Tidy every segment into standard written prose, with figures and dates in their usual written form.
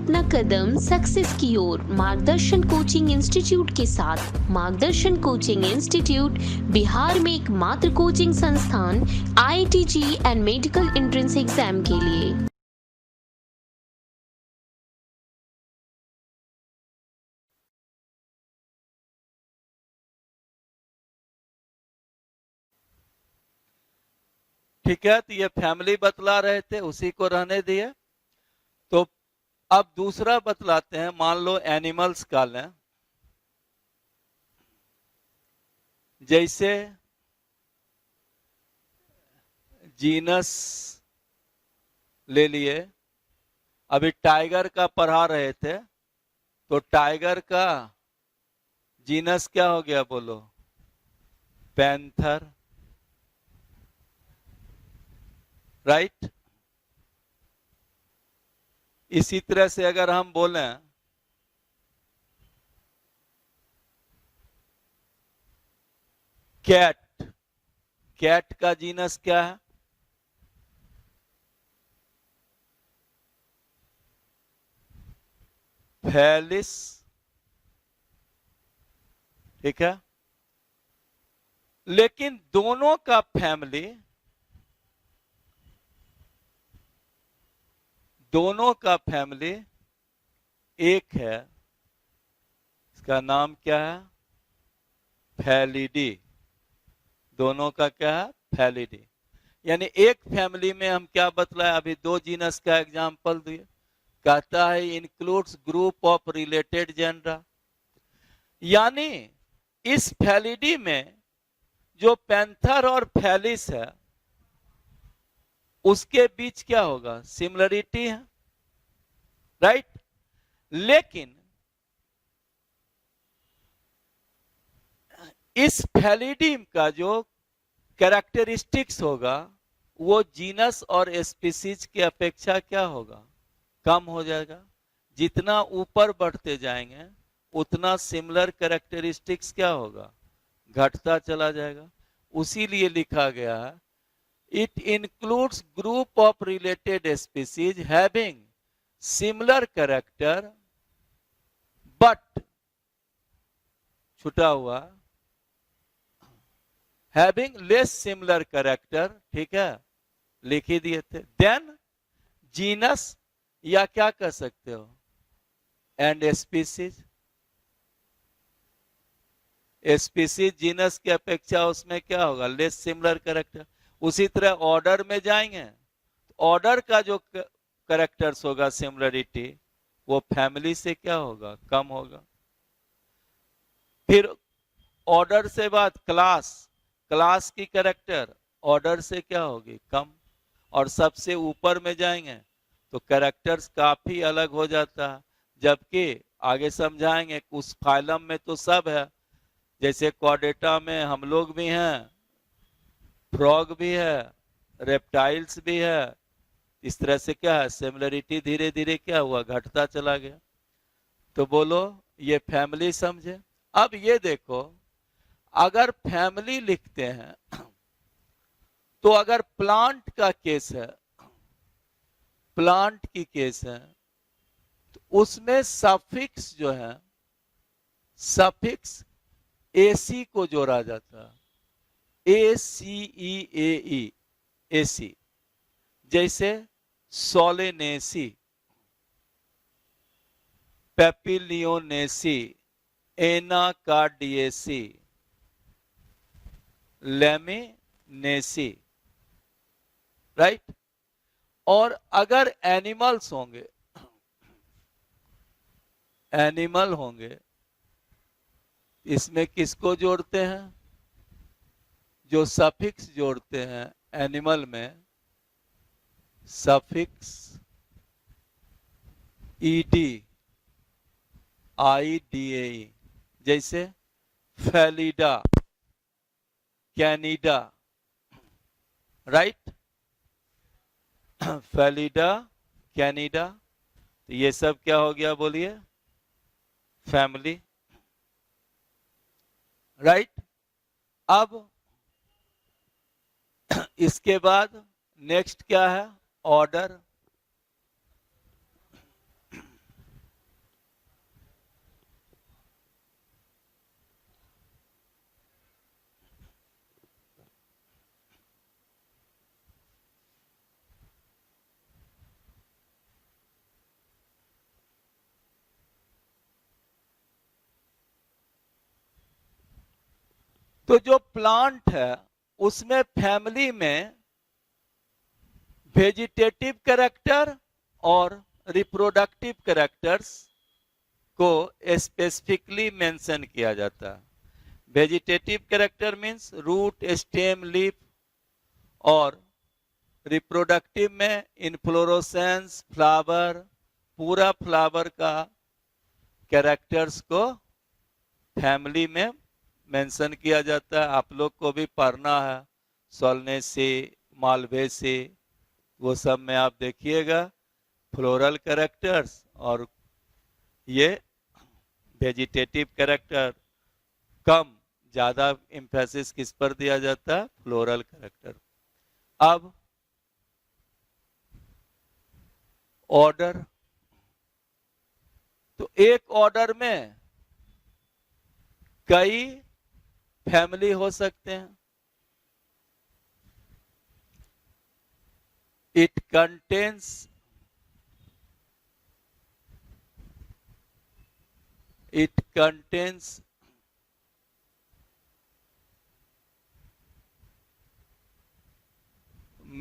अपना कदम सक्सेस की ओर मार्गदर्शन कोचिंग इंस्टीट्यूट के साथ। मार्गदर्शन कोचिंग इंस्टीट्यूट बिहार में एकमात्र कोचिंग संस्थान IIT and medical entrance exam के लिए। ठीक है, तो ये फैमिली बतला रहे थे, उसी को रहने दिए। तो अब दूसरा बतलाते हैं। मान लो एनिमल्स का लें, जैसे जीनस ले लिए। अभी टाइगर का पढ़ा रहे थे, तो टाइगर का जीनस क्या हो गया बोलो? Panther, right. इसी तरह से अगर हम बोलें कैट, कैट का जीनस क्या है? फेलिस, ठीक है। लेकिन दोनों का फैमिली, दोनों का फैमिली एक है। इसका नाम क्या है? फैलिडी। दोनों का क्या है? फैलिडी। यानी एक फैमिली में हम क्या बतलाए? अभी दो जीनस का एग्जांपल दिए। कहता है includes group of related genera. यानी इस फैलिडी में जो पैंथर और फैलिस है, उसके बीच क्या होगा? सिमिलरिटी है, राइट। लेकिन इस फैलिडी का जो कैरेक्टरिस्टिक्स होगा, वो जीनस और स्पीसीज की अपेक्षा क्या होगा? कम हो जाएगा। जितना ऊपर बढ़ते जाएंगे उतना सिमिलर कैरेक्टरिस्टिक्स क्या होगा? घटता चला जाएगा। उसी लिए लिखा गया है it includes group of related species having similar character but, छुटा हुआ, हैविंग लेस सिमिलर कैरेक्टर, ठीक है, लिख ही दिए थे, देन जीनस, या क्या कह सकते हो, एंड स्पीसीज। स्पीसीज जीनस की अपेक्षा उसमें क्या होगा? Less similar character. उसी तरह ऑर्डर में जाएंगे, ऑर्डर का जो कैरेक्टर्स होगा, सिमिलरिटी, वो फैमिली से क्या होगा? कम होगा। फिर ऑर्डर से बाद क्लास, क्लास की कैरेक्टर ऑर्डर से क्या होगी? कम। और सबसे ऊपर में जाएंगे तो कैरेक्टर्स काफी अलग हो जाता है। जबकि आगे समझाएंगे उस फाइलम में तो सब है, जैसे कॉर्डेटा में हम लोग भी हैं, फ्रॉग भी है, रेप्टाइल्स भी है। इस तरह से क्या है? सिमिलरिटी धीरे धीरे क्या हुआ? घटता चला गया। तो बोलो ये फैमिली समझे। अब ये देखो, अगर फैमिली लिखते हैं तो अगर प्लांट का केस है, प्लांट की केस है, तो उसमें सफिक्स जो है, सफिक्स एसी को जोड़ा जाता है। ACEAE, AC. जैसे सोलेनेसी, पेपिलियोनेसी, एनाकार्डियेसी, लेमिनेसी, राइट। और अगर एनिमल्स होंगे, एनिमल होंगे, इसमें किसको जोड़ते हैं? जो सफिक्स जोड़ते हैं एनिमल में, सफिक्स ईडी, IDAE, जैसे फैलिडा, कैनिडा, राइट। फैलिडा, कैनिडा, तो ये सब क्या हो गया बोलिए? Family, right. अब इसके बाद नेक्स्ट क्या है? ऑर्डर। तो जो प्लांट है उसमें फैमिली में वेजिटेटिव कैरेक्टर और रिप्रोडक्टिव कैरेक्टर्स को स्पेसिफिकली मेंशन किया जाता है। Vegetative character means root, stem, leaf, और रिप्रोडक्टिव में इनफ्लोरोसेंस, फ्लावर, पूरा फ्लावर का कैरेक्टर्स को फैमिली में मेंशन किया जाता है। आप लोग को भी पढ़ना है, सोलनेसी, मालवेसी, वो सब में आप देखिएगा फ्लोरल कैरेक्टर्स और ये वेजिटेटिव कैरेक्टर। कम ज्यादा एम्फेसिस किस पर दिया जाता है? Floral character. अब ऑर्डर, तो एक ऑर्डर में कई फैमिली हो सकते हैं। इट कंटेन्स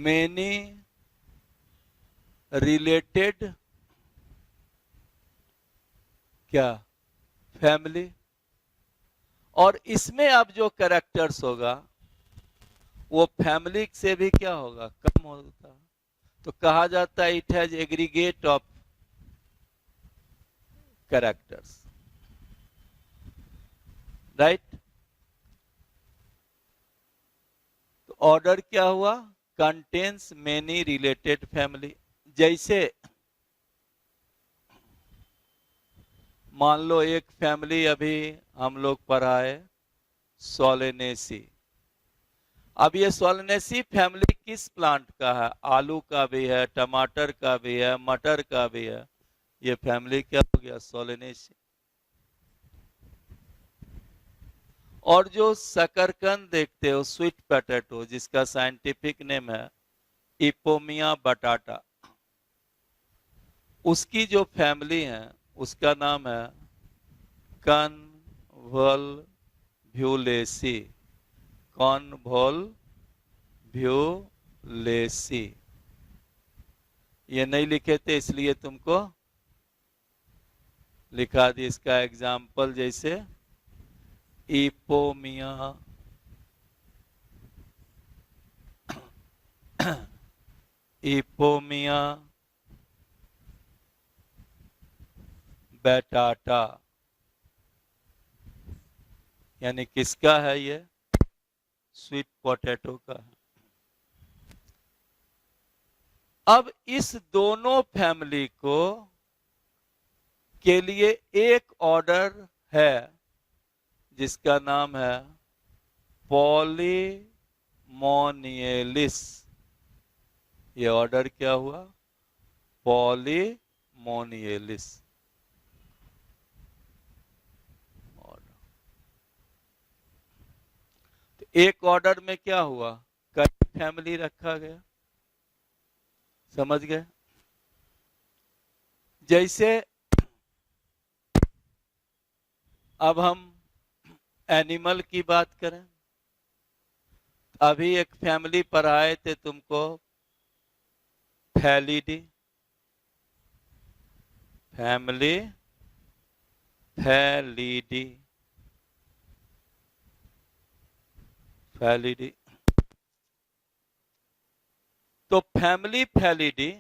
many related क्या फैमिली, और इसमें अब जो कैरेक्टर्स होगा वो फैमिली से भी क्या होगा? कम होता। तो कहा जाता है it has aggregate of characters, right. तो ऑर्डर क्या हुआ? Contains many related family. जैसे मान लो एक फैमिली अभी हम लोग पढ़ाए सोलेनेसी। अब ये सोलेनेसी फैमिली किस प्लांट का है? आलू का भी है, टमाटर का भी है, मटर का भी है। ये फैमिली क्या हो गया? सोलेनेसी। और जो शकरकंद देखते हो, स्वीट पोटैटो, जिसका साइंटिफिक नेम है इपोमिया बटाटा, उसकी जो फैमिली है उसका नाम है कॉन्वोल्व्यूलेसी। कॉन्वोल्व्यूलेसी। ये नहीं लिखे थे इसलिए तुमको लिखा दी। इसका एग्जाम्पल जैसे इपोमिया इपोमिया बैटाटा, यानी किसका है? ये स्वीट पोटैटो का है। अब इस दोनों फैमिली को के लिए एक ऑर्डर है जिसका नाम है पॉलीमोनियलिस। ये ऑर्डर क्या हुआ? पॉलीमोनियलिस। तो एक ऑर्डर में क्या हुआ? कई फैमिली रखा गया। समझ गए? जैसे अब हम एनिमल की बात करें, अभी एक फैमिली पढ़ाए थे तुमको फैलिडी। फैमिली फैलिडी, फैलिडी। तो फैमिली फैलिडी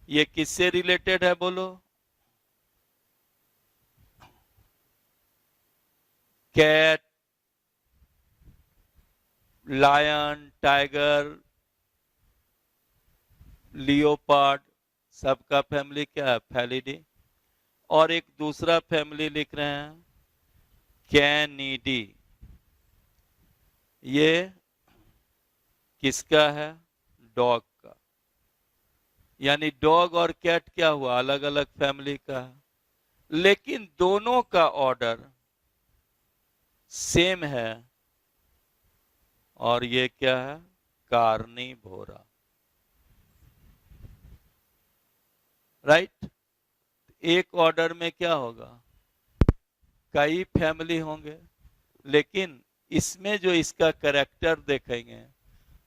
ये किससे रिलेटेड है? बोलो। कैट, लायन, टाइगर, लियोपार्ड, सबका फैमिली क्या है? फैलिडी। और एक दूसरा फैमिली लिख रहे हैं कैनिडी। ये किसका है? डॉग का। यानी डॉग और कैट क्या हुआ? अलग अलग फैमिली का है, लेकिन दोनों का ऑर्डर सेम है। और ये क्या है? Carnivora, right. एक ऑर्डर में क्या होगा? कई फैमिली होंगे, लेकिन इसमें जो इसका कैरेक्टर देखेंगे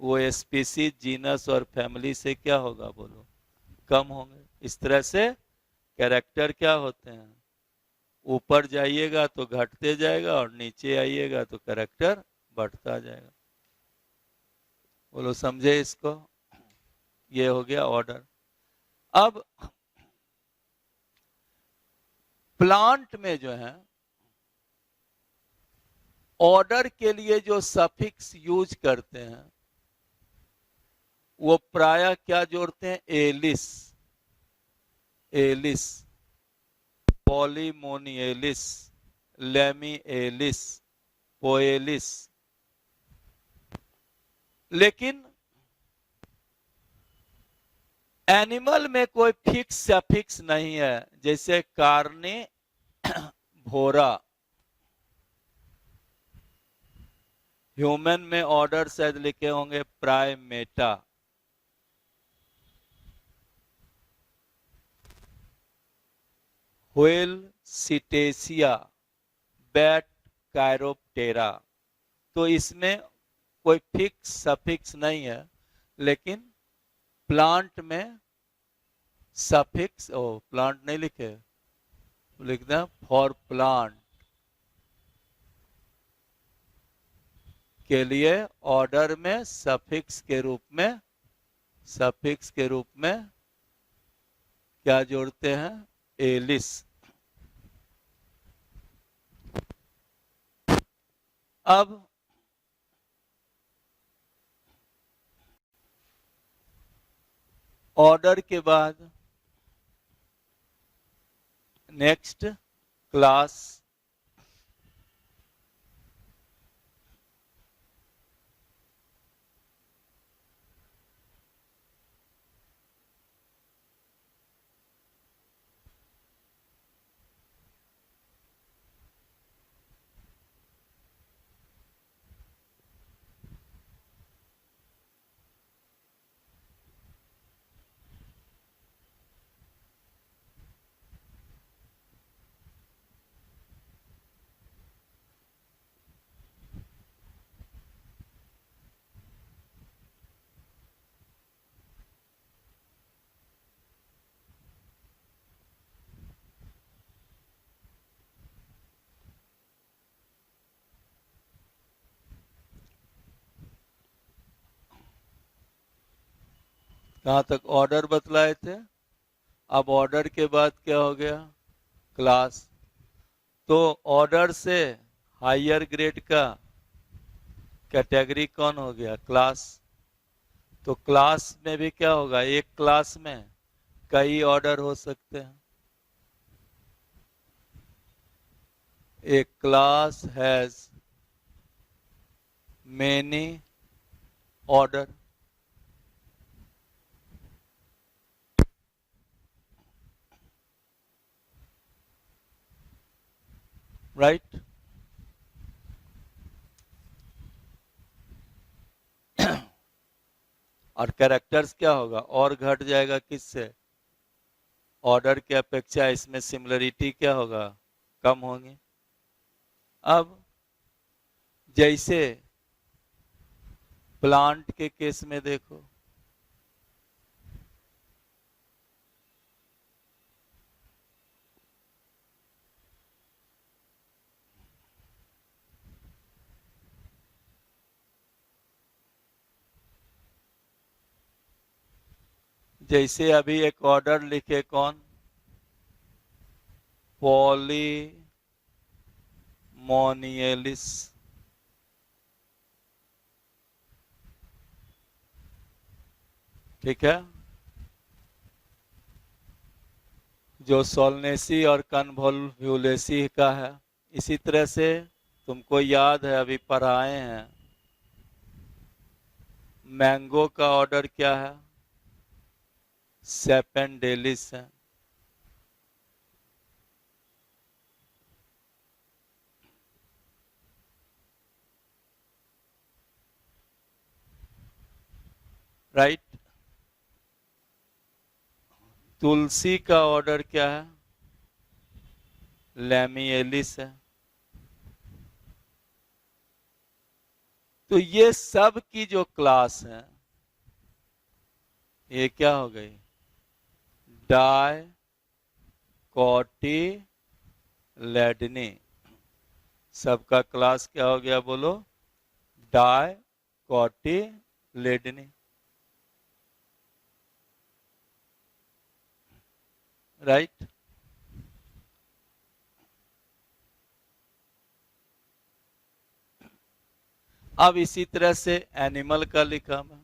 वो स्पीसीज, जीनस और फैमिली से क्या होगा बोलो, कम होंगे। इस तरह से कैरेक्टर क्या होते हैं, ऊपर जाइएगा तो घटते जाएगा और नीचे आइएगा तो कैरेक्टर बढ़ता जाएगा। बोलो समझे इसको? ये हो गया ऑर्डर। अब प्लांट में जो है ऑर्डर के लिए जो सफिक्स यूज करते हैं वो प्रायः क्या जोड़ते हैं, एलिस, एलिस, पॉलीमोनियलिस, लेमिएलिस, पोएलिस। लेकिन एनिमल में कोई फिक्स सफिक्स नहीं है, जैसे कार्ने भोरा। ह्यूमन में ऑर्डर शायद लिखे होंगे primata. Whale cetacea, bat chiroptera. तो इसमें कोई फिक्स सफिक्स नहीं है, लेकिन प्लांट में सफिक्स, प्लांट नहीं लिखे, लिख दें फॉर प्लांट के लिए ऑर्डर में सफिक्स के रूप में, सफिक्स के रूप में क्या जोड़ते हैं, एलिस। अब ऑर्डर के बाद नेक्स्ट क्लास। कहां तक ऑर्डर बतलाए थे। अब ऑर्डर के बाद क्या हो गया, क्लास। तो ऑर्डर से हायर ग्रेड का कैटेगरी कौन हो गया, क्लास। तो क्लास में भी क्या होगा, एक क्लास में कई ऑर्डर हो सकते हैं। A class has many order. Right. और कैरेक्टर्स क्या होगा, और घट जाएगा किससे, ऑर्डर की अपेक्षा इसमें सिमिलरिटी क्या होगा, कम होंगे। अब जैसे प्लांट के केस में देखो, जैसे अभी एक ऑर्डर लिखे कौन, पॉलीमोनियलिस। ठीक है, जो सोलनेसी और कन्वोल्यूलेसी का है। इसी तरह से तुमको याद है अभी पढ़ाए हैं, मैंगो का ऑर्डर क्या है, सेपेंडेलिस है। राइट। तुलसी का ऑर्डर क्या है, लेमिएलिस है। तो ये सब की जो क्लास है ये क्या हो गई, डाई कोटिलेडनी। सबका क्लास क्या हो गया बोलो, डाई कोटिलेडनी। राइट। अब इसी तरह से एनिमल का लिखा मैं,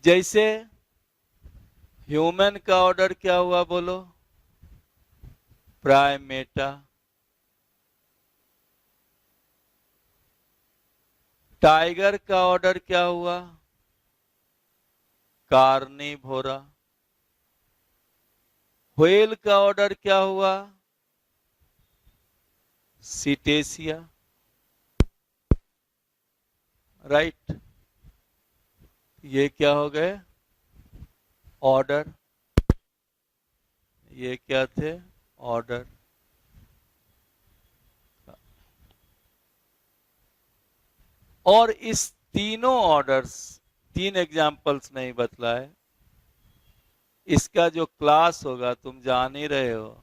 जैसे ह्यूमन का ऑर्डर क्या हुआ बोलो, प्राइमेटा। टाइगर का ऑर्डर क्या हुआ, कार्निवोरा। व्हेल का ऑर्डर क्या हुआ, सीटेसिया। राइट। ये क्या हो गए ऑर्डर, ये क्या थे ऑर्डर। और इस तीनों ऑर्डर्स, तीन एग्जाम्पल्स में ही बतलाए, इसका जो क्लास होगा तुम जान ही रहे हो,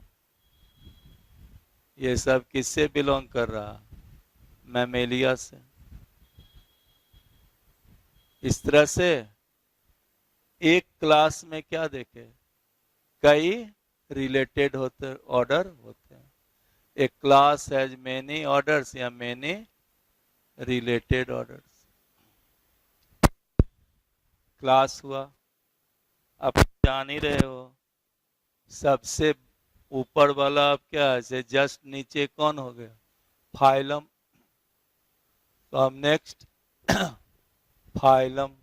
ये सब किससे बिलोंग कर रहा, मैमेलिया से। इस तरह से एक क्लास में क्या देखे, कई रिलेटेड होते ऑर्डर होते हैं। एक क्लास हैज मेनी ऑर्डर्स या मेनी रिलेटेड ऑर्डर्स। क्लास हुआ, आप जान ही रहे हो, सबसे ऊपर वाला अब क्या है, जस्ट नीचे कौन हो गया, फाइलम। तो अब नेक्स्ट फाइलम।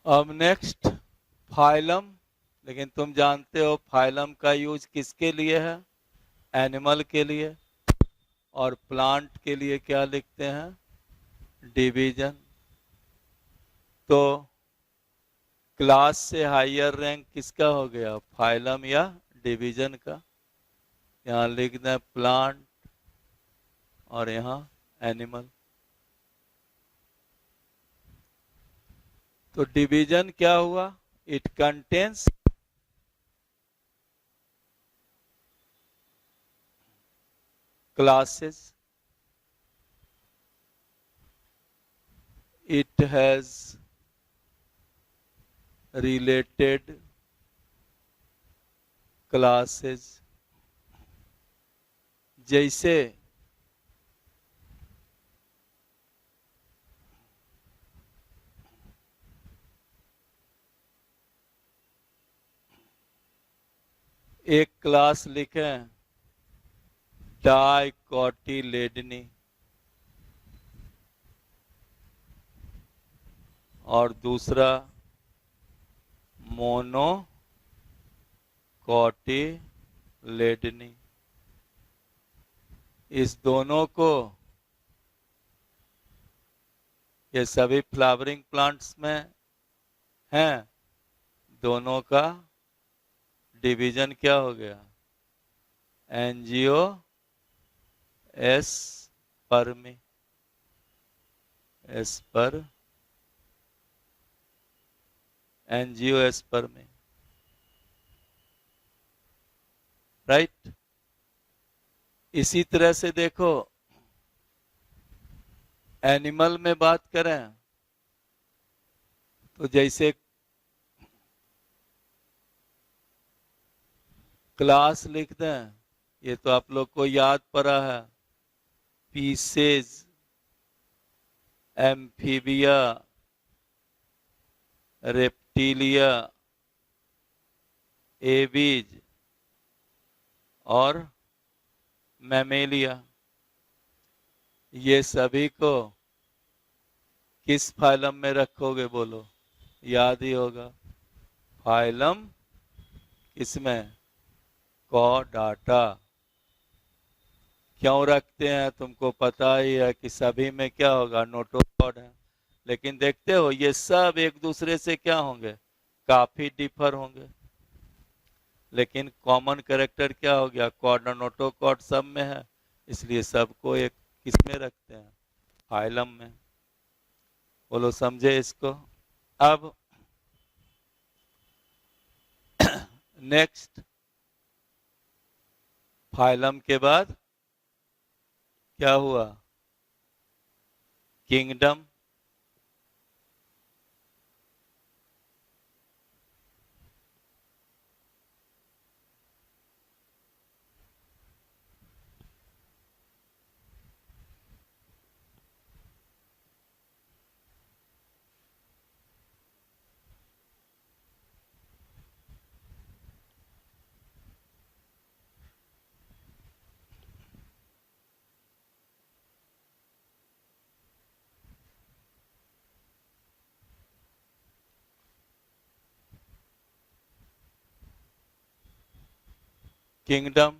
अब नेक्स्ट फाइलम। लेकिन तुम जानते हो फाइलम का यूज किसके लिए है, एनिमल के लिए। और प्लांट के लिए क्या लिखते हैं, डिवीजन। तो क्लास से हायर रैंक किसका हो गया, फाइलम या डिवीजन का। यहाँ लिख दें प्लांट और यहाँ एनिमल। तो डिवीजन क्या हुआ, it contains classes, it has related classes। जैसे एक क्लास लिखें डाइकोटिलेडनी, और दूसरा मोनोकोटिलेडनी। इस दोनों को, ये सभी फ्लावरिंग प्लांट्स में हैं, दोनों का डिवीजन क्या हो गया, angiospermae. Asper angiospermae. Right. इसी तरह से देखो एनिमल में बात करें तो जैसे क्लास लिख दें, ये तो आप लोग को याद पड़ा है, पीसेज, एम्फीबिया, रेप्टिलिया, एवीज और मैमेलिया, ये सभी को किस फाइलम में रखोगे बोलो? याद ही होगा, फाइलम किसमें? कॉर्डाटा। क्यों रखते हैं तुमको पता ही है कि सभी में क्या होगा? नोटोकॉर्ड है। लेकिन देखते हो ये सब एक दूसरे से क्या होंगे? काफी डिफर होंगे, लेकिन कॉमन कैरेक्टर क्या हो गया? कॉर्ड और नोटोकॉर्ड सब में है, इसलिए सबको एक किस में रखते हैं? फाइलम में। बोलो समझे इसको? अब नेक्स्ट, फाइलम के बाद क्या हुआ? किंगडम। किंगडम,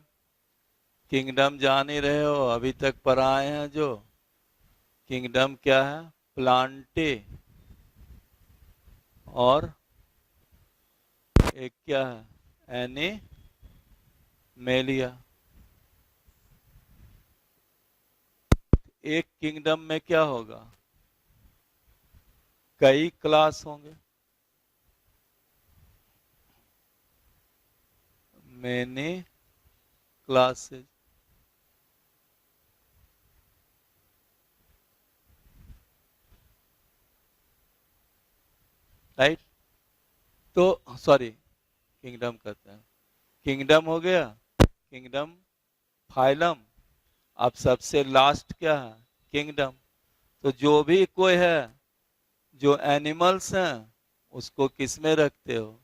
किंगडम जान ही रहे हो, अभी तक पढ़ाए हैं जो। किंगडम क्या है? प्लांटे और एक क्या है? एनिमेलिया। एक किंगडम में क्या होगा? कई क्लास होंगे, मैनी क्लासेस। राइट? तो सॉरी, किंगडम कहते हैं, किंगडम हो गया, किंगडम, फाइलम। अब सबसे लास्ट क्या है? किंगडम। तो जो भी कोई है, जो एनिमल्स हैं, उसको किस में रखते हो?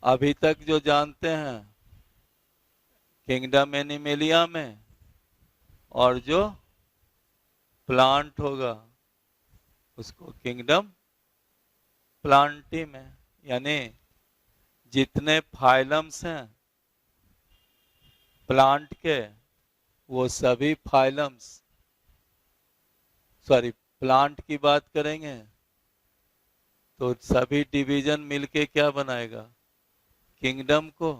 अभी तक जो जानते हैं, किंगडम एनिमेलिया में, और जो प्लांट होगा उसको किंगडम प्लांटी में। यानी जितने फाइलम्स हैं प्लांट के, वो सभी फाइलम्स, सॉरी, प्लांट की बात करेंगे तो सभी डिवीजन मिलके क्या बनाएगा? किंगडम को।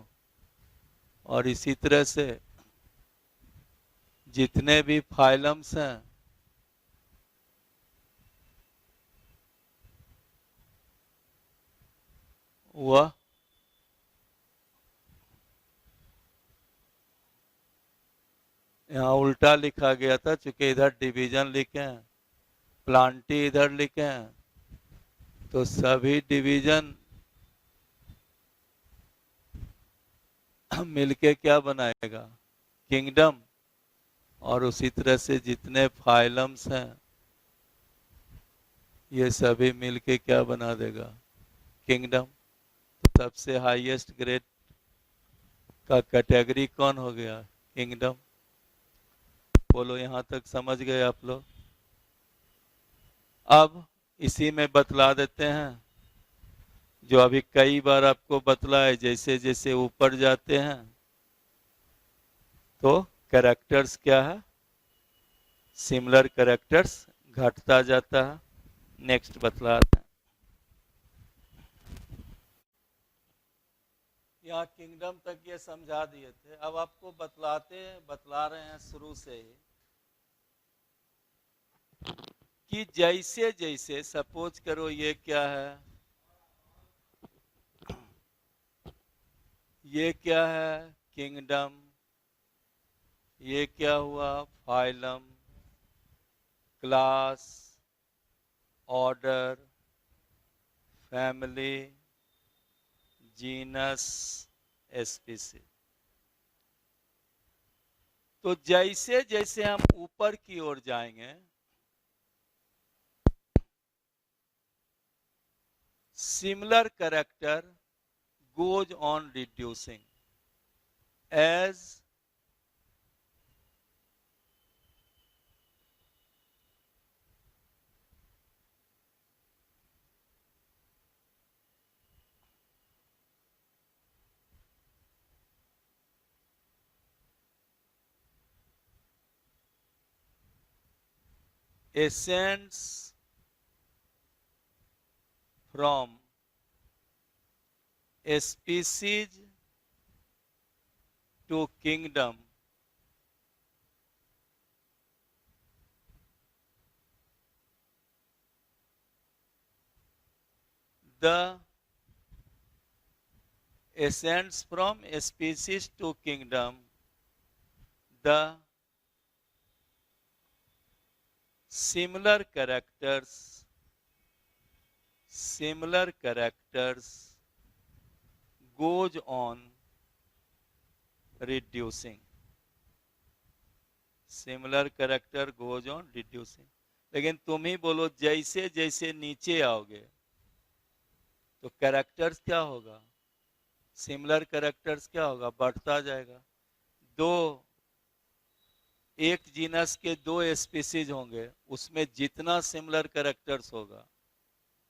और इसी तरह से जितने भी फाइलम्स हैं, वह यहाँ उल्टा लिखा गया था, चूंकि इधर डिवीजन लिखे हैं, प्लांटी इधर लिखे हैं, तो सभी डिवीजन मिलके क्या बनाएगा? किंगडम। और उसी तरह से जितने फाइलम्स हैं, ये सभी मिलके क्या बना देगा? किंगडम। तो सबसे हाईएस्ट ग्रेड का कैटेगरी कौन हो गया? किंगडम। बोलो यहां तक समझ गए आप लोग? अब इसी में बतला देते हैं जो अभी कई बार आपको बतलाए, जैसे जैसे ऊपर जाते हैं तो कैरेक्टर्स क्या है? सिमिलर कैरेक्टर्स घटता जाता है। नेक्स्ट बतलाते हैं। यहाँ किंगडम तक ये समझा दिए थे, अब आपको बतला रहे हैं शुरू से ही कि जैसे जैसे सपोज करो ये क्या है, ये क्या है? किंगडम। ये क्या हुआ? Phylum, class, order, family, genus, species. तो जैसे जैसे हम ऊपर की ओर जाएंगे, similar character goes on reducing as ascends from a species to kingdom, the ascends from a species to kingdom, the similar characters goes on reducing. Similar character goes on reducing. लेकिन तुम ही बोलो जैसे जैसे नीचे आओगे तो कैरेक्टर्स क्या होगा, सिमिलर कैरेक्टर्स क्या होगा, बढ़ता जाएगा। दो एक जीनस के दो स्पीसीज होंगे, उसमें जितना सिमिलर कैरेक्टर्स होगा,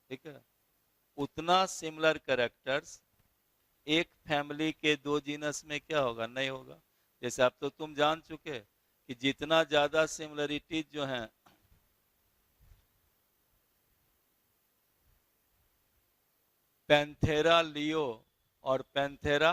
ठीक है, उतना सिमिलर कैरेक्टर्स एक फैमिली के दो जीनस में क्या होगा, नहीं होगा। जैसे अब तो तुम जान चुके कि जितना ज्यादा सिमिलरिटीज जो हैं पैंथेरा लियो और पैंथेरा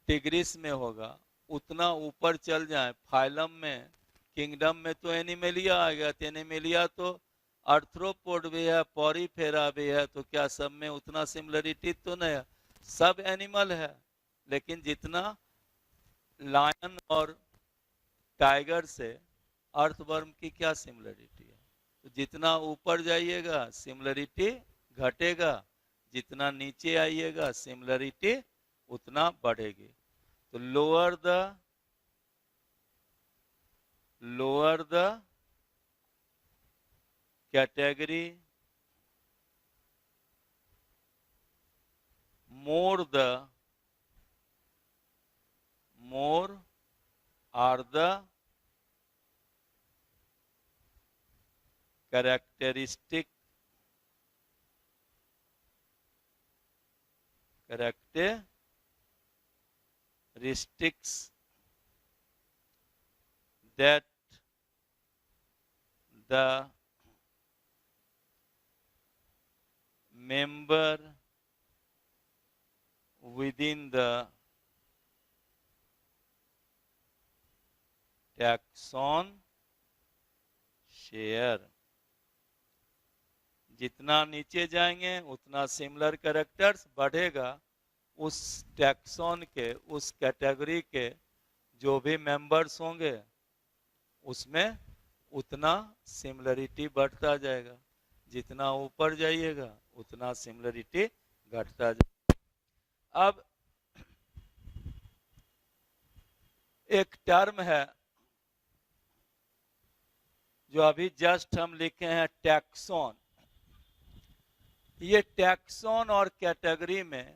टिग्रिस में होगा, उतना ऊपर चल जाए फाइलम में, किंगडम में तो एनिमेलिया आ गया, तो एनिमेलिया तो आर्थ्रोपोड भी है, पॉरीफेरा भी है, तो क्या सब में उतना सिमिलरिटी तो नहीं है, सब एनिमल है। लेकिन जितना लायन और टाइगर से अर्थवर्म की क्या सिमिलरिटी है, तो जितना ऊपर जाइएगा सिमिलरिटी घटेगा, जितना नीचे आइएगा सिमिलरिटी उतना बढ़ेगी। तो lower the category more are the characteristics that the member within the taxon share। जितना नीचे जाएंगे उतना सिमिलर कैरेक्टर्स बढ़ेगा, उस टैक्सॉन के, उस कैटेगरी के जो भी मेंबर्स होंगे उसमें उतना सिमिलरिटी बढ़ता जाएगा, जितना ऊपर जाइएगा उतना सिमिलरिटी घटता जाएगा। अब एक टर्म है जो अभी जस्ट हम लिखे हैं टैक्सॉन। ये टैक्सॉन और कैटेगरी में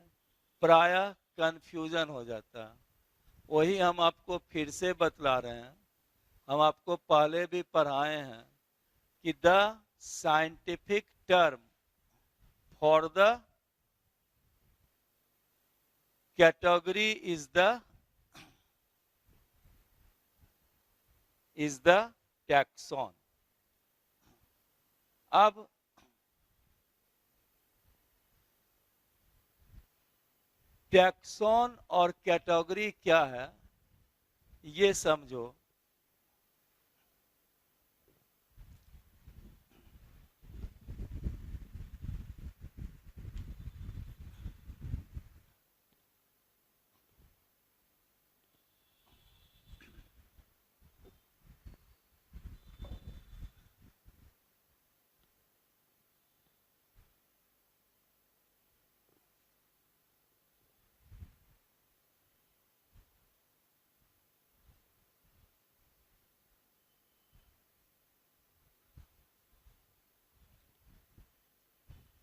प्रायः कंफ्यूजन हो जाता है, वही हम आपको फिर से बतला रहे हैं, हम आपको पहले भी पढ़ाए हैं कि the scientific term for the category is the taxon. अब टैक्सॉन और कैटेगरी क्या है ये समझो।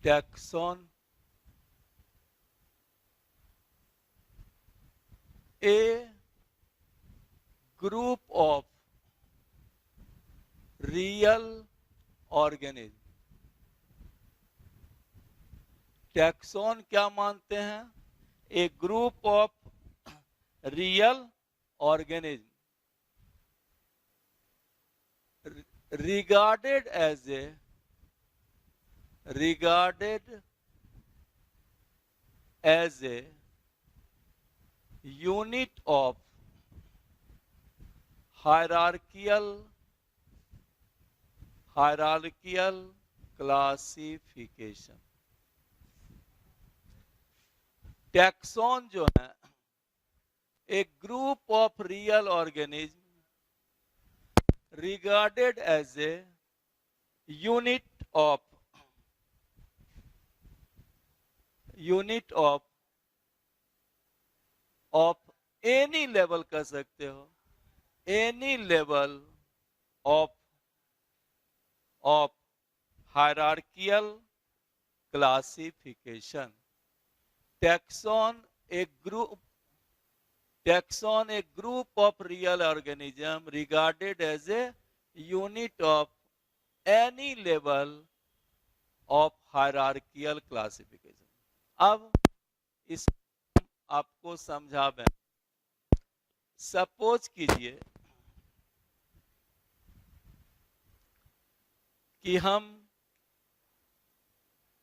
Taxon a group of real organism. Taxon क्या मानते हैं? A group of real organism regarded as a unit of hierarchical classification. Taxon जो है एक group of real organism regarded as a unit of any level कह सकते हो, any level of hierarchical classification. Taxon a group of real organism regarded as a unit of any level of hierarchical classification. अब इस आपको समझा मैं, suppose कीजिए कि हम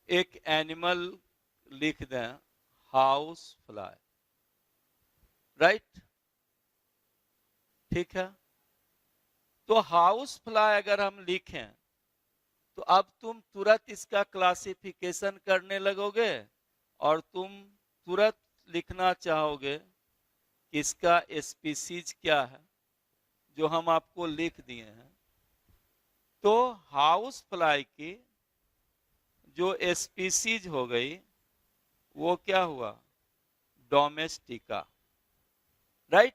एक एनिमल लिख दें, हाउस फ्लाई, राइट? ठीक है, तो हाउस फ्लाई अगर हम लिखें तो अब तुम तुरंत इसका क्लासिफिकेशन करने लगोगे और तुम तुरंत लिखना चाहोगे कि इसका स्पीसीज क्या है, जो हम आपको लिख दिए हैं। तो हाउस फ्लाई की जो स्पीसीज हो गई वो क्या हुआ? Domestica, right?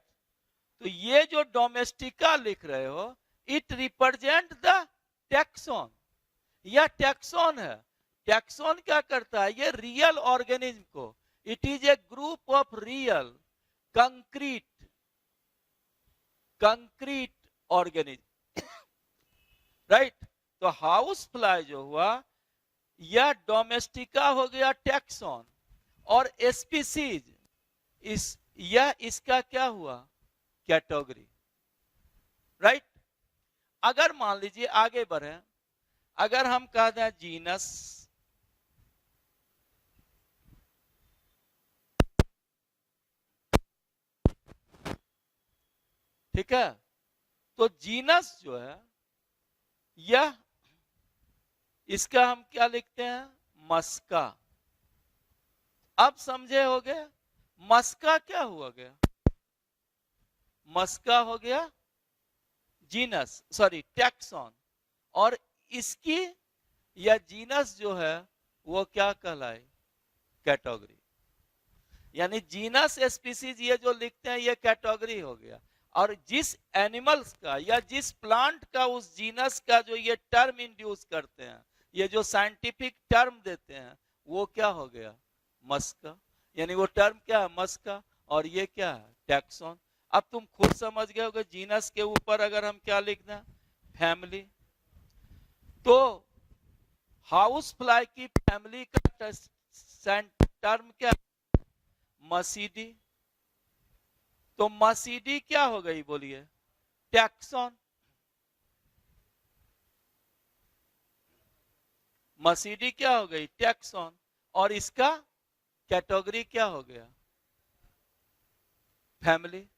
तो ये जो डोमेस्टिका लिख रहे हो, इट रिप्रेजेंट द टैक्सॉन। यह टैक्सॉन है। टैक्सॉन क्या करता है? ये रियल ऑर्गेनिज्म को, it is a group of real concrete organism, right? तो हाउस फ्लाई जो हुआ यह डोमेस्टिका हो गया टैक्सॉन, और स्पीसीज इसका क्या हुआ? Category, right? अगर मान लीजिए आगे बढ़े, अगर हम कह दें जीनस, ठीक है, तो जीनस जो है यह, इसका हम क्या लिखते हैं? मस्का। अब समझे हो गए? मस्का क्या हुआ गया? मस्का हो गया जीनस, सॉरी टैक्सॉन, और इसकी या जीनस जो है वो क्या कहलाए? कैटेगरी। यानी जीनस स्पीसीज ये जो लिखते हैं ये कैटेगरी हो गया, और जिस एनिमल्स का या जिस प्लांट का उस जीनस का जो ये टर्म इंड्यूस करते हैं, ये जो साइंटिफिक टर्म देते हैं, वो क्या हो गया? मस्का। यानी वो टर्म क्या है? मस्का, और ये क्या है? टैक्सॉन। अब तुम खुद समझ गए होगे, जीनस के ऊपर अगर हम क्या लिख दें? फैमिली। तो हाउस फ्लाई की फैमिली का टर्म क्या? मसीडी। तो मसीडी क्या हो गई बोलिए? टैक्सॉन। मसीडी क्या हो गई? टैक्सॉन, और इसका कैटेगरी क्या हो गया? फैमिली।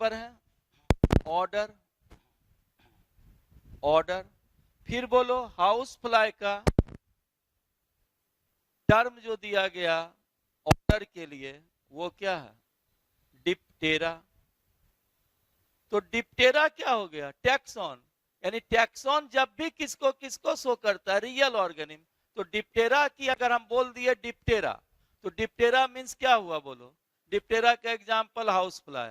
पर है ऑर्डर। फिर बोलो हाउस फ्लाई का टर्म जो दिया गया ऑर्डर के लिए वो क्या है? डिप्टेरा। तो डिप्टेरा क्या हो गया? टैक्सॉन। यानी टैक्सॉन जब भी किसको शो करता है? Real organism. तो डिप्टेरा की अगर हम बोल दिए डिप्टेरा, तो डिप्टेरा मींस क्या हुआ बोलो? डिप्टेरा का एग्जांपल हाउस फ्लाई,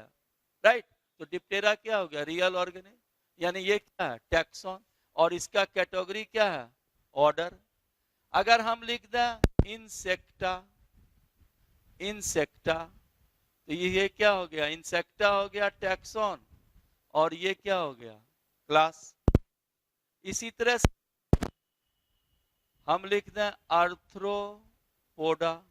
राइट? तो डिप्टेरा क्या हो गया? Real organism. यानी ये क्या है? टैक्सॉन, और इसका कैटेगरी क्या है? ऑर्डर। अगर हम लिख दें इंसेक्टा, इंसेक्टा, तो ये क्या हो गया, इंसेक्टा हो गया टैक्सॉन, और ये क्या हो गया, क्लास। इसी तरह से हम लिख दें आर्थ्रोपोडा,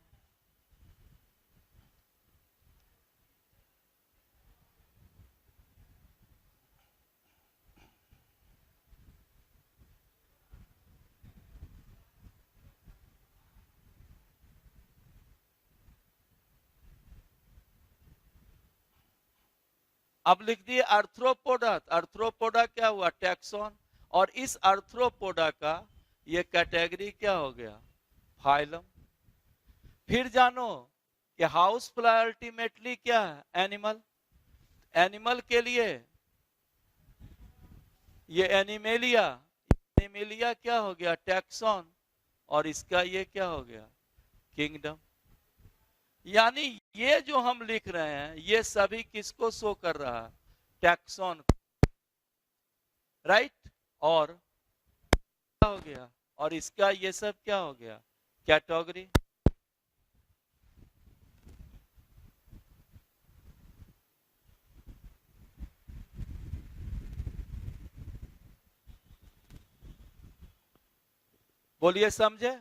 अब लिख दिए आर्थ्रोपोडा, आर्थ्रोपोडा क्या हुआ, टैक्सॉन, और इस आर्थ्रोपोडा का ये कैटेगरी क्या हो गया, फाइलम। फिर जानो कि हाउस फ्लाई अल्टीमेटली क्या है, एनिमल। एनिमल के लिए ये एनिमेलिया, एनिमेलिया क्या हो गया, टैक्सॉन, और इसका ये क्या हो गया, किंगडम। यानी ये जो हम लिख रहे हैं ये सभी किसको शो कर रहा है, टैक्सॉन, राइट। और क्या हो गया, और इसका ये सब क्या हो गया, कैटेगरी। बोलिए समझे।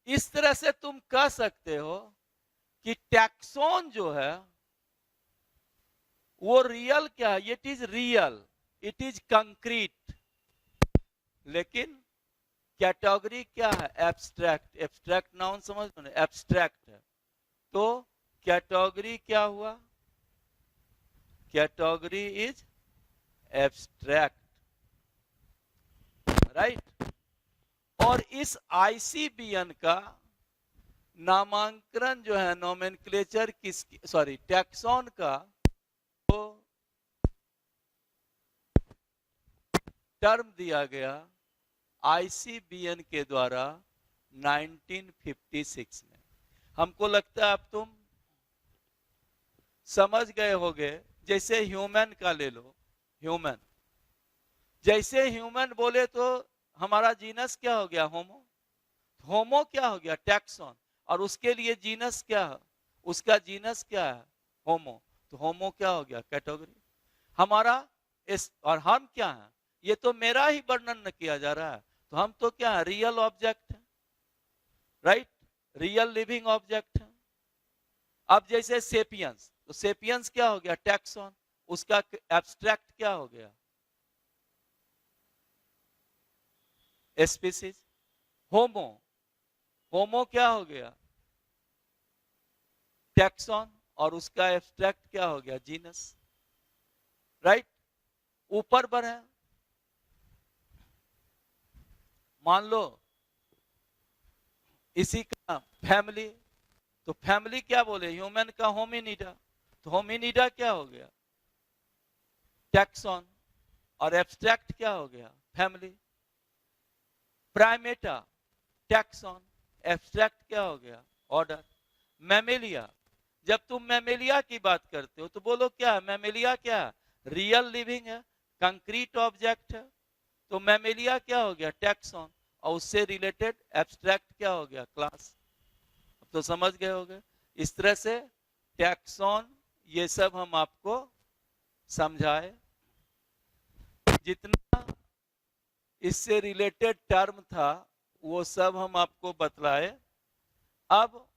इस तरह से तुम कह सकते हो कि टैक्सॉन जो है वो रियल क्या है, it is real, it is concrete, लेकिन कैटेगरी क्या है, एब्स्ट्रैक्ट। एब्स्ट्रैक्ट नाउन समझ लो ना, एब्स्ट्रैक्ट है, तो कैटेगरी क्या हुआ, कैटेगरी इज एब्स्ट्रैक्ट, राइट। और इस आईसीबीएन का नामांकन जो है, नोमेनक्लेचर किस, सॉरी टैक्सॉन का तो टर्म दिया गया आईसीबीएन के द्वारा 1956 में। हमको लगता है अब तुम समझ गए होगे। जैसे ह्यूमन का ले लो, ह्यूमन, जैसे ह्यूमन बोले तो हमारा जीनस क्या हो गया, होमो। होमो क्या हो गया, टैक्सॉन, और उसके लिए जीनस क्या है, उसका जीनस क्या है, होमो, तो होमो क्या हो गया, कैटेगरी हमारा। इस और हम क्या है, ये तो मेरा ही वर्णन न किया जा रहा है, तो हम तो क्या है, रियल ऑब्जेक्ट है, राइट, रियल लिविंग ऑब्जेक्ट है। अब जैसे सेपियंस, तो सेपियंस क्या हो गया, टैक्सॉन, उसका एब्स्ट्रैक्ट क्या हो गया, स्पीसीज। होमो, होमो क्या हो गया, टैक्सॉन, और उसका एब्स्ट्रैक्ट क्या हो गया, जीनस, राइट। ऊपर बढ़े, मान लो इसी का फैमिली, तो फैमिली क्या बोले, ह्यूमन का होमिनिडा, तो होमिनिडा क्या हो गया, टैक्सॉन, और एब्स्ट्रैक्ट क्या हो गया, फैमिली। प्राइमेटा, टैक्सॉन, एब्स्ट्रैक्ट क्या हो गया, ऑर्डर। मैमेलिया, जब तुम मैमेलिया की बात करते हो तो बोलो क्या है, मैमेलिया क्या है, रियल लिविंग है, कंक्रीट ऑब्जेक्ट है, तो मैमेलिया क्या हो गया, टैक्सॉन, और उससे रिलेटेड एब्स्ट्रैक्ट क्या हो गया, क्लास। अब तो समझ गए होगे। इस तरह से टैक्सॉन, ये सब हम आपको समझाए, जितना इससे रिलेटेड टर्म था वो सब हम आपको बतलाए। अब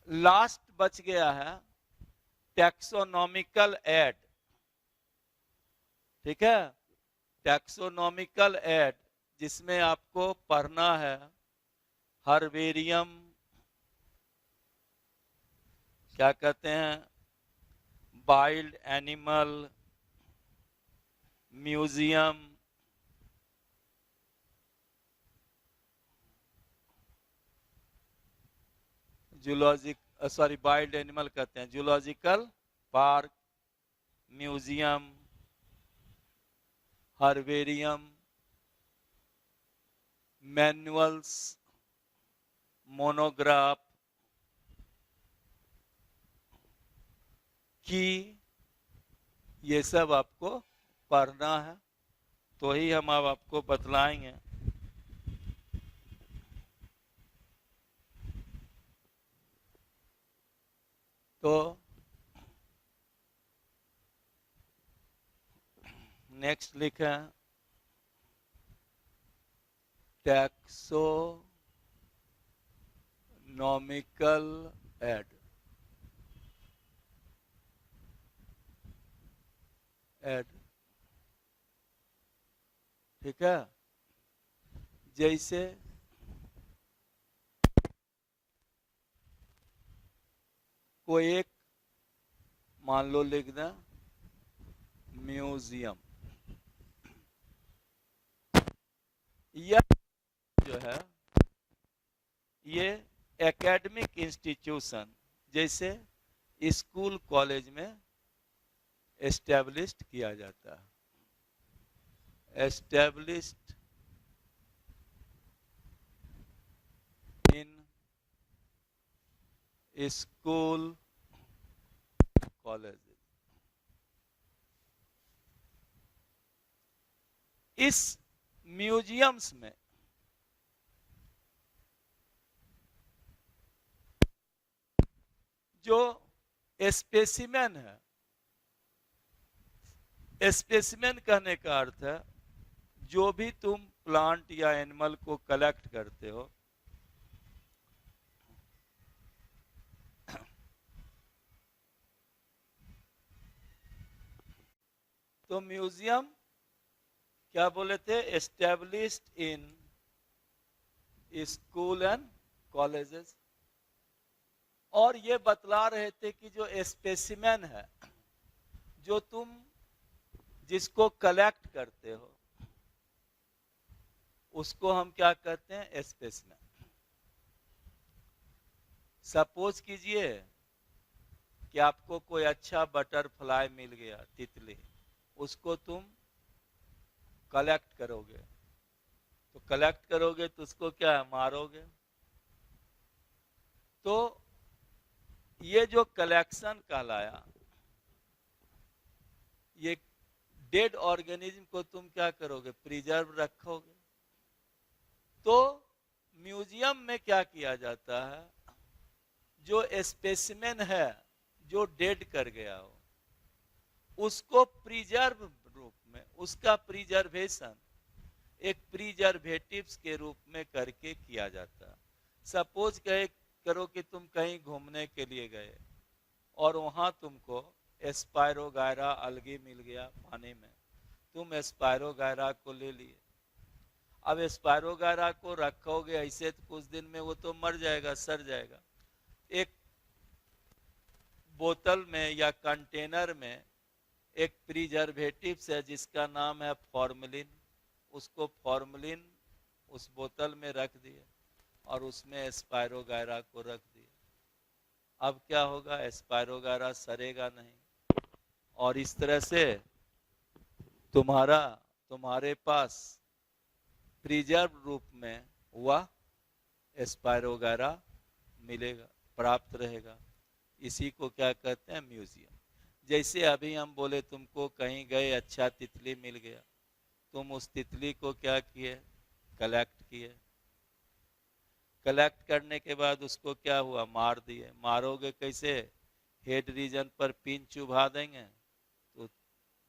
लास्ट बच गया है टैक्सोनॉमिकल एड, ठीक है, टैक्सोनॉमिकल एड, जिसमें आपको पढ़ना है हर्बेरियम, क्या कहते हैं, wild animal museum, zoologic, sorry wild animal कहते हैं, zoological park, museum, herbarium, manuals, monograph की, ये सब आपको पढ़ना है, तो ही हम अब आपको बतलाएंगे तो नेक्स्ट लिखा टैक्सोनॉमिकल एड ठीक है। जैसे कोई एक मान लो लिख दें म्यूजियम, यह जो है ये एकेडमिक इंस्टीट्यूशन जैसे स्कूल कॉलेज में एस्टेब्लिश्ड किया जाता है, एस्टेब्लिश्ड इन स्कूल कॉलेज। इस म्यूजियम्स में जो स्पेसिमेन है, स्पेसिमेन कहने का अर्थ है जो भी तुम प्लांट या एनिमल को कलेक्ट करते हो तो म्यूजियम क्या बोले थे, established in school and colleges. और ये बतला रहे थे कि जो स्पेसिमेन है जो तुम जिसको कलेक्ट करते हो उसको हम क्या कहते हैं, स्पेसिमेन। सपोज कीजिए कि आपको कोई अच्छा बटरफ्लाई मिल गया, तितली, उसको तुम कलेक्ट करोगे, तो कलेक्ट करोगे तो उसको क्या है, मारोगे। तो ये जो कलेक्शन कहलाया, ये डेड ऑर्गेनिज्म को तुम क्या करोगे, प्रिजर्व रखोगे। तो म्यूजियम में क्या किया जाता है, जो स्पेसिमेन है जो डेड कर गया हो उसको प्रिजर्व रूप में, उसका प्रिजर्वेशन एक प्रिजर्वेटिव्स के रूप में करके किया जाता है। सपोज करो कि तुम कहीं घूमने के लिए गए और वहां तुमको एस्पायरोगायरा अलगी मिल गया पानी में, तुम एस्पायरोगायरा को ले लिए। अब एस्पायरोगायरा को रखोगे ऐसे तो कुछ दिन में वो तो मर जाएगा, सड़ जाएगा। एक बोतल में या कंटेनर में एक प्रिजर्वेटिव्स है जिसका नाम है फॉर्मेलिन, उसको फॉर्मेलिन उस बोतल में रख दिए और उसमें एस्पायरोगायरा को रख दिए। अब क्या होगा, एस्पायरोगायरा सड़ेगा नहीं। और इस तरह से तुम्हारे पास प्रिजर्व रूप में हुआ एस्पायरोगायरा मिलेगा, प्राप्त रहेगा। इसी को क्या कहते हैं, म्यूजियम। जैसे अभी हम बोले तुमको कहीं गए, अच्छा तितली मिल गया, तुम उस तितली को क्या किए, कलेक्ट किए। कलेक्ट करने के बाद उसको क्या हुआ, मार दिए। मारोगे कैसे, हेड रीजन पर पिन चुभा देंगे तो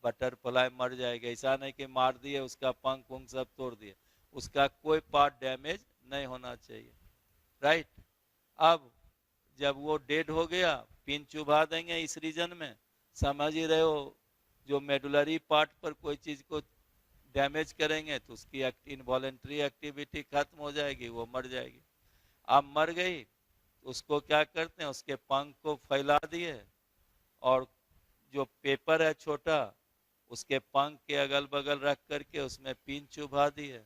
बटरफ्लाई मर जाएगा। ऐसा नहीं कि मार दिए उसका पंख उंख सब तोड़ दिए, उसका कोई पार्ट डैमेज नहीं होना चाहिए, राइट। अब जब वो डेड हो गया, पिन चुभा देंगे इस रीजन में, समझ ही रहे हो, जो मेडुलरी पार्ट पर कोई चीज को डैमेज करेंगे तो उसकी इनवॉलेंट्री एक्टिविटी खत्म हो जाएगी, वो मर जाएगी। अब मर गई तो उसको क्या करते हैं, उसके पंख को फैला दिए और जो पेपर है छोटा उसके पंख के अगल बगल रख करके उसमें पिन चुभा दिए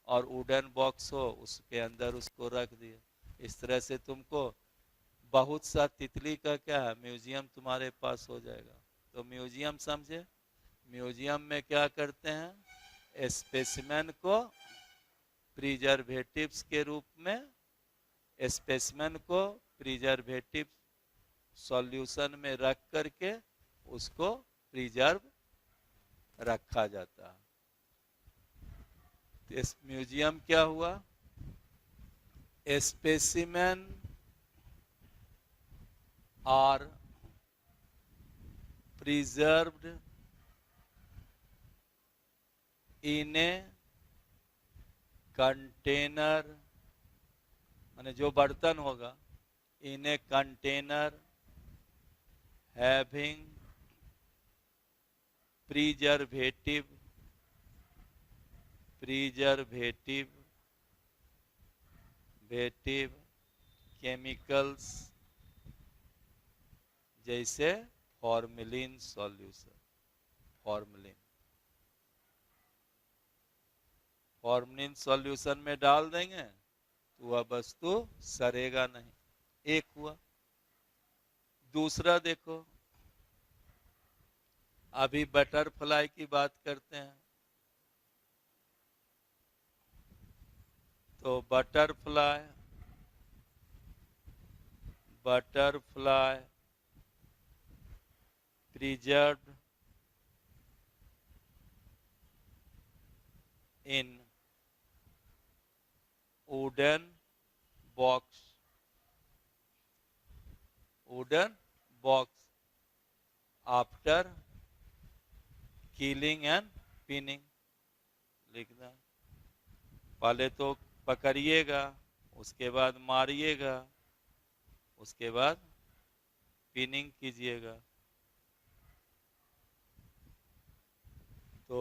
और वुडन बॉक्स हो उसके अंदर उसको रख दिए। इस तरह से तुमको बहुत सा तितली का क्या है, म्यूजियम तुम्हारे पास हो जाएगा। तो म्यूजियम समझे, म्यूजियम में क्या करते हैं, स्पेसिमेन को प्रिजर्वेटिव्स के रूप में, स्पेसिमेन को प्रिजर्वेटिव सॉल्यूशन में रख करके उसको प्रिजर्व रखा जाता है। तो इस म्यूजियम क्या हुआ, specimen are preserved in a container, माने जो बर्तन होगा, in a container having preservative chemicals जैसे फॉर्मेलिन सॉल्यूशन। फॉर्मेलिन सॉल्यूशन में डाल देंगे तो वह वस्तु सड़ेगा नहीं। एक हुआ। दूसरा देखो, अभी बटरफ्लाई की बात करते हैं, तो butterfly preserved in wooden box after killing and pinning। लिखना, पहले तो पकड़िएगा, उसके बाद मारिएगा, उसके बाद पिनिंग कीजिएगा। तो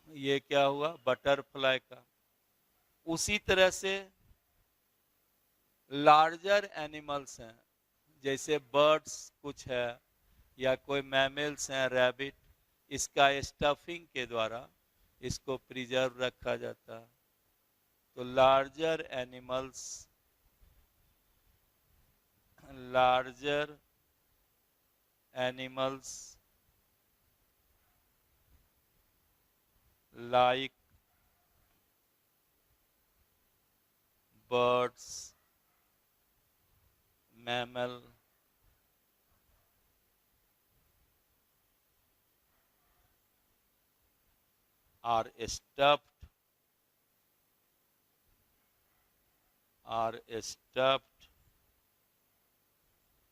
ये क्या हुआ, बटरफ्लाई का। उसी तरह से लार्जर एनिमल्स हैं, जैसे बर्ड्स कुछ है या कोई मैमल्स हैं, रैबिट, इसका स्टफिंग के द्वारा इसको प्रिजर्व रखा जाता है। तो larger animals like birds, mammal, are stuffed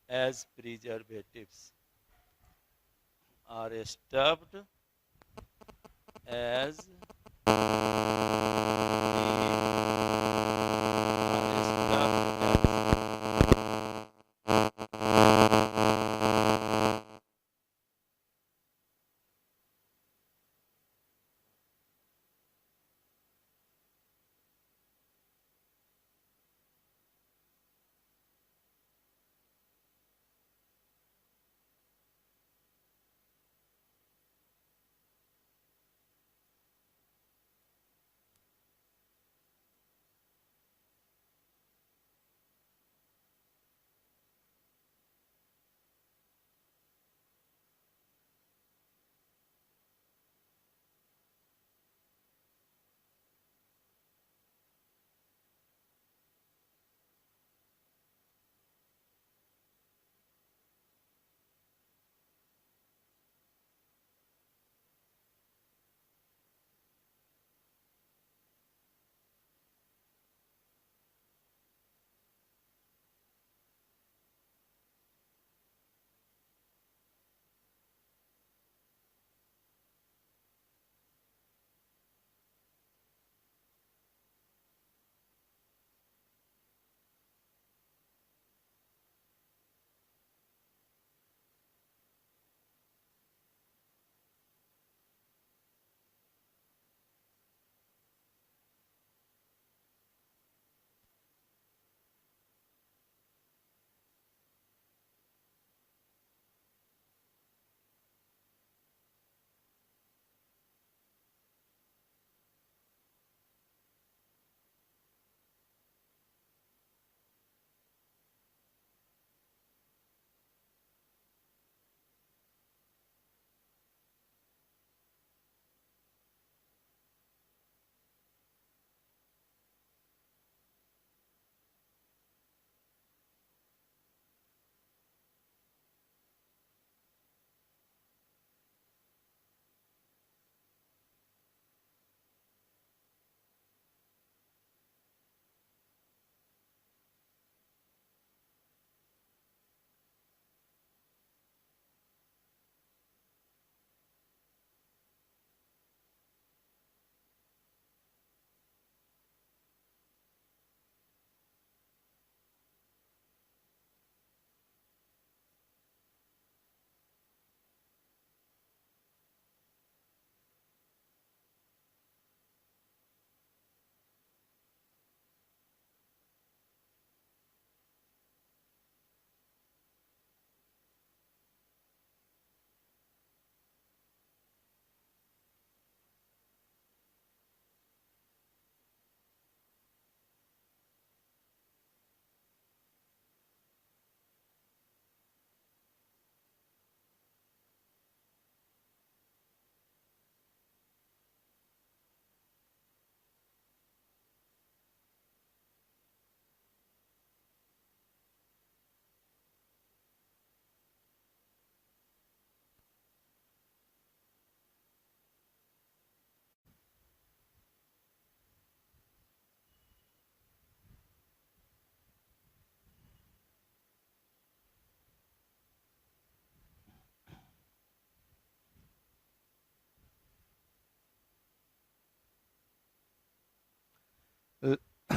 as preservatives, are stuffed as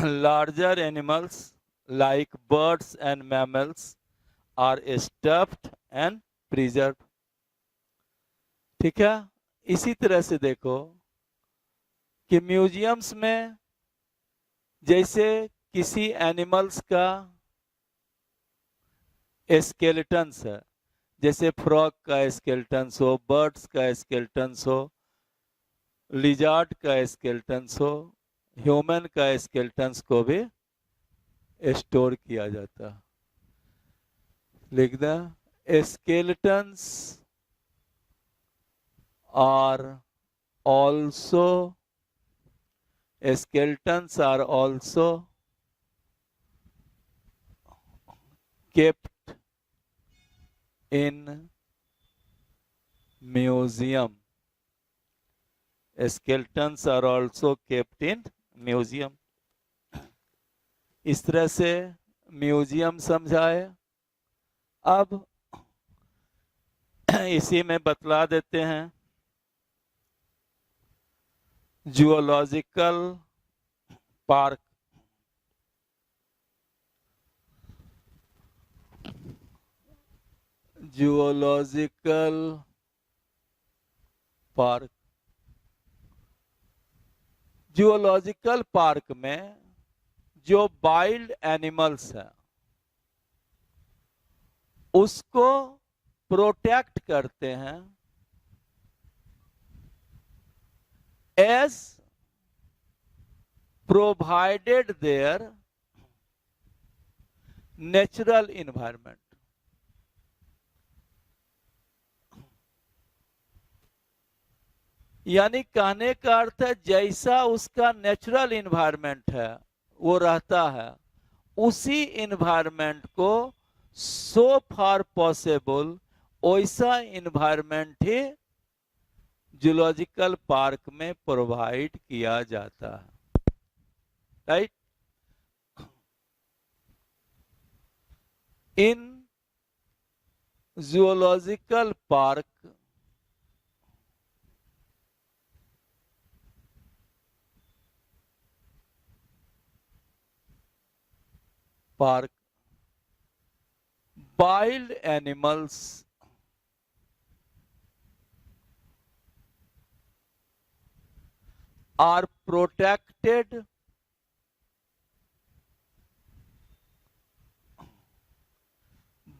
larger animals like birds and mammals are stuffed and preserved. ठीक है, इसी तरह से देखो कि म्यूजियम्स में जैसे किसी एनिमल्स का स्केलेटन्स है, जैसे फ्रॉग का स्केलेटन्स हो, बर्ड्स का स्केलेटन्स हो, लिजार्ड का स्केलेटन्स हो, ह्यूमन का स्केलेटन्स को भी स्टोर किया जाता है. लिख दें, skeletons are also kept in museum. Skeletons are also kept in museum. इस तरह से म्यूजियम समझाए. अब इसी में बतला देते हैं zoological park. Zoological park. Zoological park में जो वाइल्ड एनिमल्स है उसको प्रोटेक्ट करते हैं as provided their natural environment. यानी कहने का अर्थ है जैसा उसका नेचुरल इन्वायरमेंट है वो रहता है, उसी इन्वायरमेंट को सो फार पॉसिबल वैसा इन्वायरमेंट ही जूलॉजिकल पार्क में प्रोवाइड किया जाता है. Right. In zoological park wild animals are protected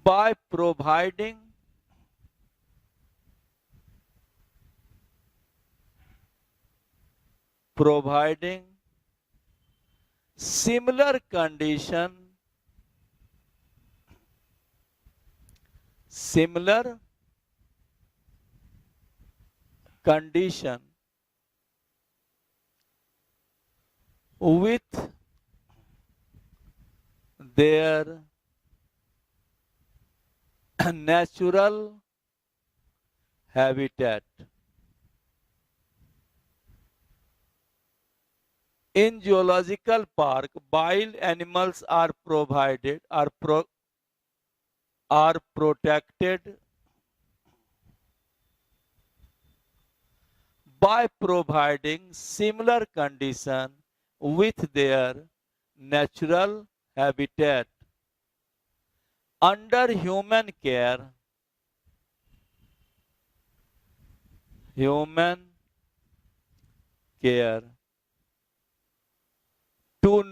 by providing similar condition with their natural habitat. In zoological park, wild animals are protected by providing similar condition with their natural habitat under human care. To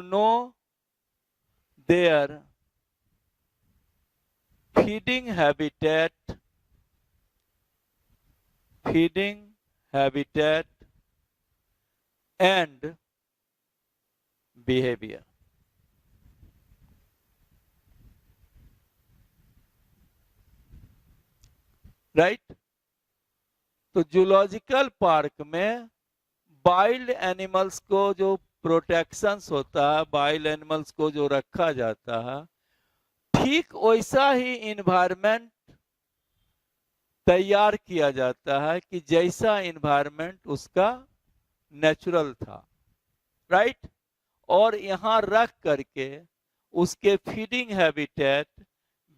know their feeding habitat and behavior. Right. तो zoological park में wild animals को जो protections होता है, wild animals को जो रखा जाता है, ठीक वैसा ही इन्वायरमेंट तैयार किया जाता है कि जैसा इन्वायरमेंट उसका नेचुरल था. राइट. और यहाँ रख करके उसके फीडिंग हैबिटेट,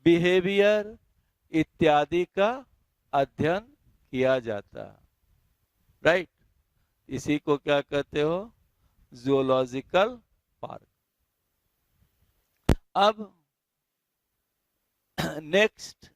बिहेवियर इत्यादि का अध्ययन किया जाता है, राइट। इसी को क्या कहते हो, जूलॉजिकल पार्क। अब नेक्स्ट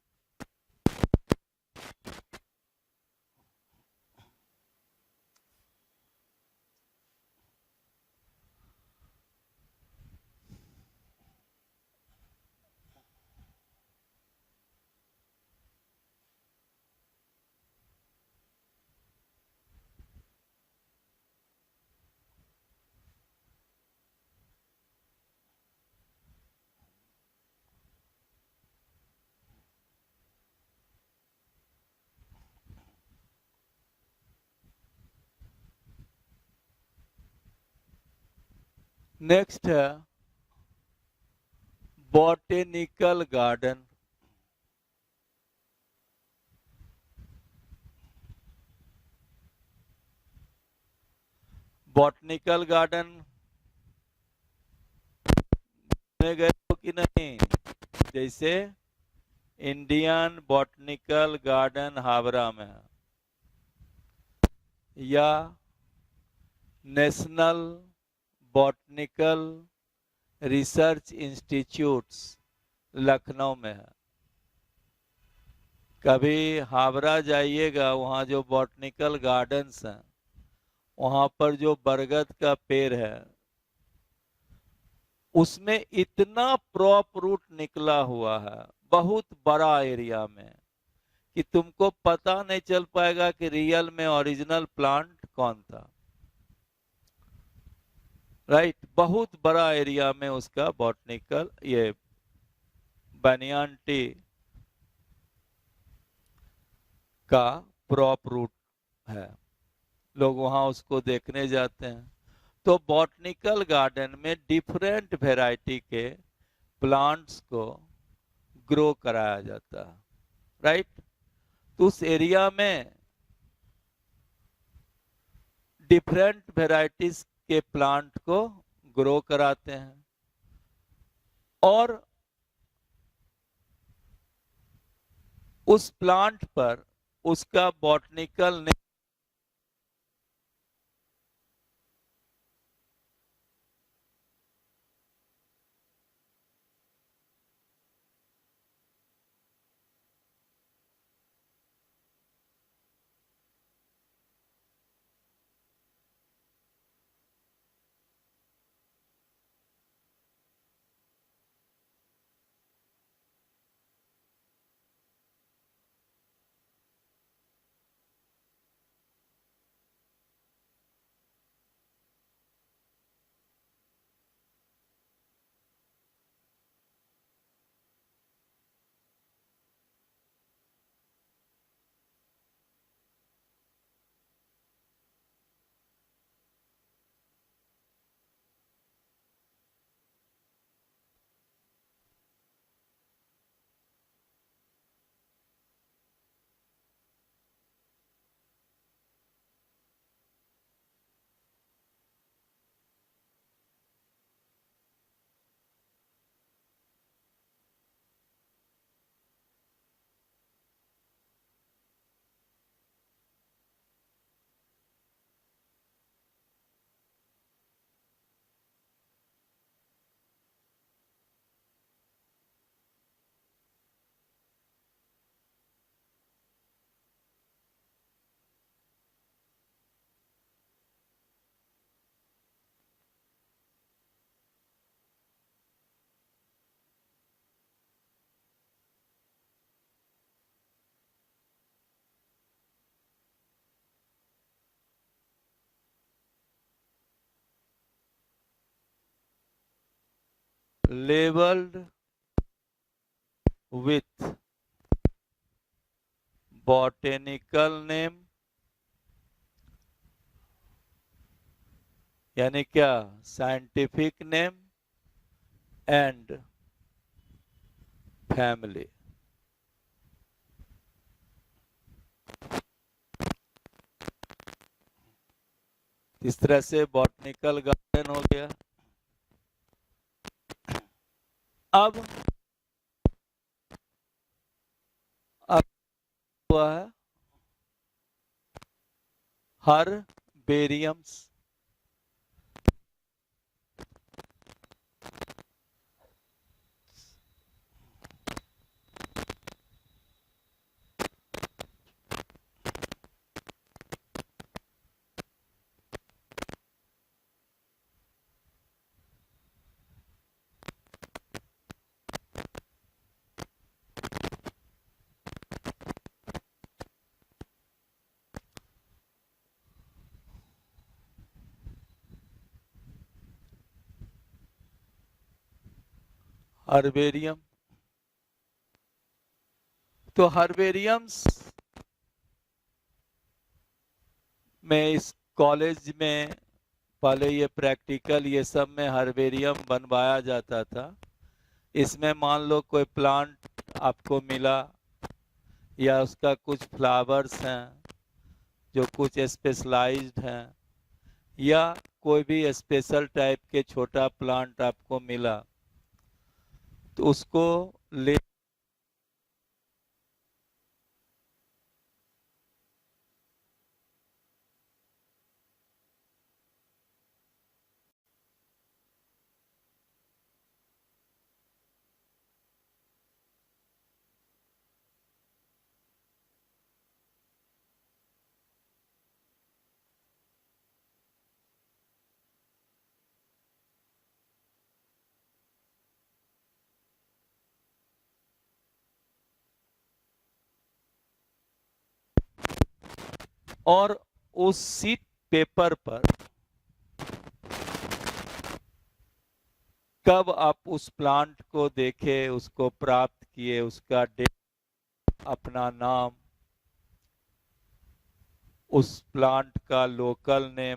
नेक्स्ट है बॉटेनिकल गार्डन। बॉटनिकल गार्डन में गए हो कि नहीं? जैसे इंडियन बॉटनिकल गार्डन हावड़ा में है, या national botanical research institutes Lucknow में है। कभी हावड़ा जाइएगा, वहाँ जो बॉटनिकल गार्डन्स हैं, वहाँ पर जो बरगद का पेड़ है उसमें इतना क्रॉप रूट निकला हुआ है बहुत बड़ा एरिया में कि तुमको पता नहीं चल पाएगा कि रियल में ओरिजिनल प्लांट कौन था, राइट। बहुत बड़ा एरिया में उसका बॉटनिकल ये बनियान टी का क्रॉप रूट है, लोग वहां उसको देखने जाते हैं। तो बॉटनिकल गार्डन में डिफरेंट वैरायटी के प्लांट्स को ग्रो कराया जाता है, राइट। तो उस एरिया में डिफरेंट वैरायटीज के प्लांट को ग्रो कराते हैं और उस प्लांट पर उसका botanical name labelled with botanical name, यानी क्या, साइंटिफिक नेम एंड फैमिली। इस तरह से बॉटनिकल गार्डन हो गया। अब हुआ है हर्बेरियम्स। हर्बेरियम, तो हर्बेरियम्स में इस कॉलेज में पहले ये प्रैक्टिकल ये सब में हर्बेरियम बनवाया जाता था। इसमें मान लो कोई प्लांट आपको मिला या उसका कुछ फ्लावर्स हैं जो कुछ स्पेशलाइज्ड हैं, या कोई भी स्पेशल टाइप के छोटा प्लांट आपको मिला, तो उसको ले और उस सीट पेपर पर कब आप उस प्लांट को देखे, उसको प्राप्त किए, उसका डेट, अपना नाम, उस प्लांट का लोकल नेम,